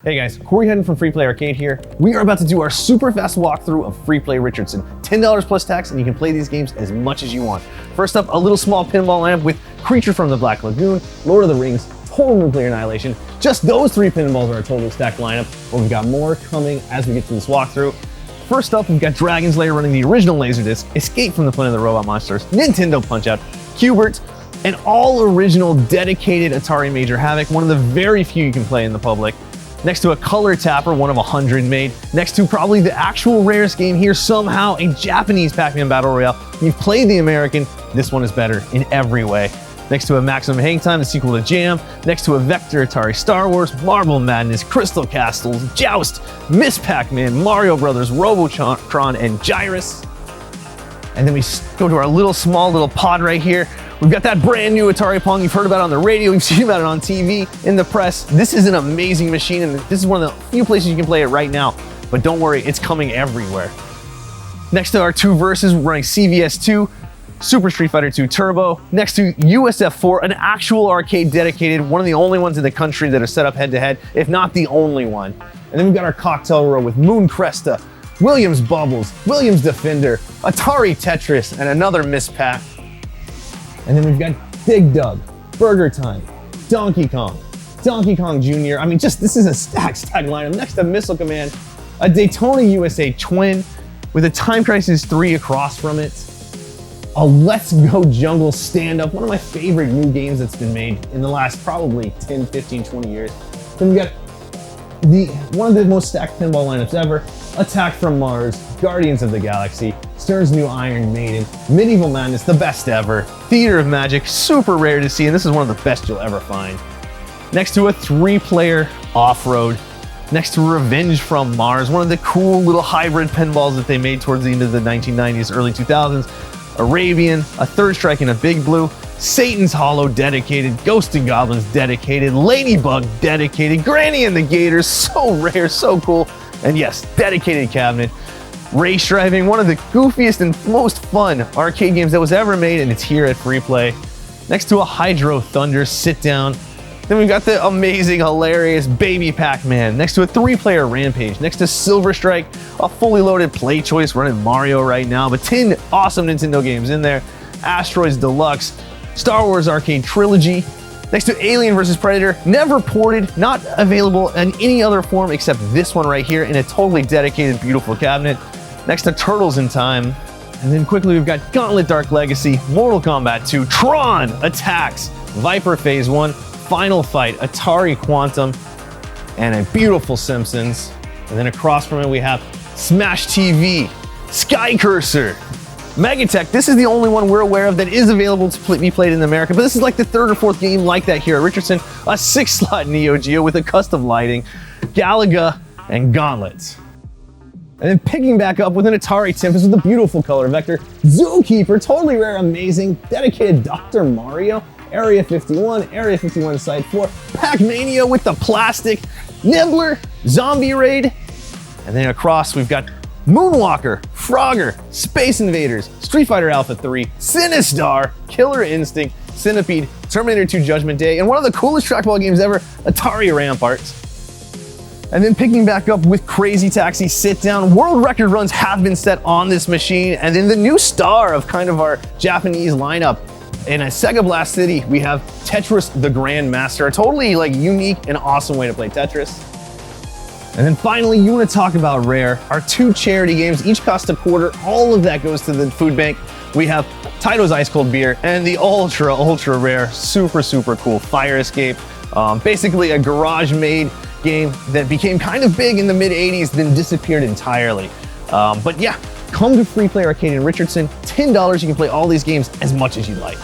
Hey guys, Corey Hedden from Free Play Arcade here. We are about to do our super fast walkthrough of Free Play Richardson. $10 plus tax, and you can play these games as much as you want. First up, a little small pinball lineup with Creature from the Black Lagoon, Lord of the Rings, Total Nuclear Annihilation. Just those three pinballs are a totally stacked lineup, but we've got more coming as we get to this walkthrough. First up, we've got Dragon's Lair running the original Laserdisc, Escape from the Planet of the Robot Monsters, Nintendo Punch-Out, Q*bert, an all-original dedicated Atari Major Havoc, one of the very few you can play in the public. Next to a color tapper, one of 100 made. Next to probably the actual rarest game here, somehow a Japanese Pac-Man Battle Royale. You've played the American, this one is better in every way. Next to a Maximum Hang Time, the sequel to Jam. Next to a Vector Atari Star Wars, Marble Madness, Crystal Castles, Joust, Miss Pac-Man, Mario Brothers, Robotron, and Gyrus. And then we go to our small little pod right here. We've got that brand new Atari Pong. You've heard about it on the radio, you've seen about it on TV, in the press. This is an amazing machine, and this is one of the few places you can play it right now. But don't worry, it's coming everywhere. Next to our two verses, we're running CVS 2, Super Street Fighter 2 Turbo. Next to USF4, an actual arcade dedicated, one of the only ones in the country that are set up head-to-head, if not the only one. And then we've got our cocktail row with Moon Cresta, Williams Bubbles, Williams Defender, Atari Tetris, and another Miss Pac. And then we've got Dig Dug, Burger Time, Donkey Kong Jr. I mean, this is a stacked lineup. Next to Missile Command, a Daytona USA Twin with a Time Crisis 3 across from it, a Let's Go Jungle stand-up, one of my favorite new games that's been made in the last probably 10, 15, 20 years. Then we got one of the most stacked pinball lineups ever, Attack from Mars, Guardians of the Galaxy, Stern's new Iron Maiden, Medieval Madness, the best ever, Theater of Magic, super rare to see, and this is one of the best you'll ever find. Next to a 3-player off-road, next to Revenge from Mars, one of the cool little hybrid pinballs that they made towards the end of the 1990s, early 2000s, Arabian, a Third Strike and a Big Blue, Satan's Hollow dedicated, Ghosts and Goblins dedicated, Ladybug dedicated, Granny and the Gators, so rare, so cool, and yes, dedicated cabinet. Race Driving, one of the goofiest and most fun arcade games that was ever made, and it's here at Free Play. Next to a Hydro Thunder sit down. Then we've got the amazing, hilarious Baby Pac-Man. Next to a 3-player Rampage. Next to Silver Strike, a fully loaded Play Choice running Mario right now, but 10 awesome Nintendo games in there. Asteroids Deluxe, Star Wars Arcade Trilogy. Next to Alien vs. Predator, never ported, not available in any other form except this one right here in a totally dedicated, beautiful cabinet. Next to Turtles in Time. And then quickly we've got Gauntlet Dark Legacy, Mortal Kombat 2, Tron, Attacks, Viper Phase 1, Final Fight, Atari Quantum, and a beautiful Simpsons. And then across from it we have Smash TV, Sky Cursor, Megatech. This is the only one we're aware of that is available to be played in America, but this is like the 3rd or 4th game like that here at Richardson. A 6-slot Neo Geo with a custom lighting, Galaga, and Gauntlet. And then picking back up with an Atari Tempest with a beautiful color vector, Zookeeper, totally rare, amazing, dedicated Dr. Mario, Area 51, Area 51 Side 4, Pac-Mania with the plastic, Nibbler, Zombie Raid, and then across we've got Moonwalker, Frogger, Space Invaders, Street Fighter Alpha 3, Sinistar, Killer Instinct, Centipede, Terminator 2 Judgment Day, and one of the coolest trackball games ever, Atari Ramparts. And then picking back up with Crazy Taxi Sit Down, world record runs have been set on this machine, and then the new star of kind of our Japanese lineup, in a Sega Blast City, we have Tetris the Grandmaster, a totally unique and awesome way to play Tetris. And then finally, you want to talk about rare, our 2 charity games, each cost $0.25, all of that goes to the food bank. We have Taito's Ice Cold Beer and the ultra rare, super cool Fire Escape, basically a garage-made game that became kind of big in the mid-80s, then disappeared entirely. But yeah, come to Free Play Arcade in Richardson, $10, you can play all these games as much as you like.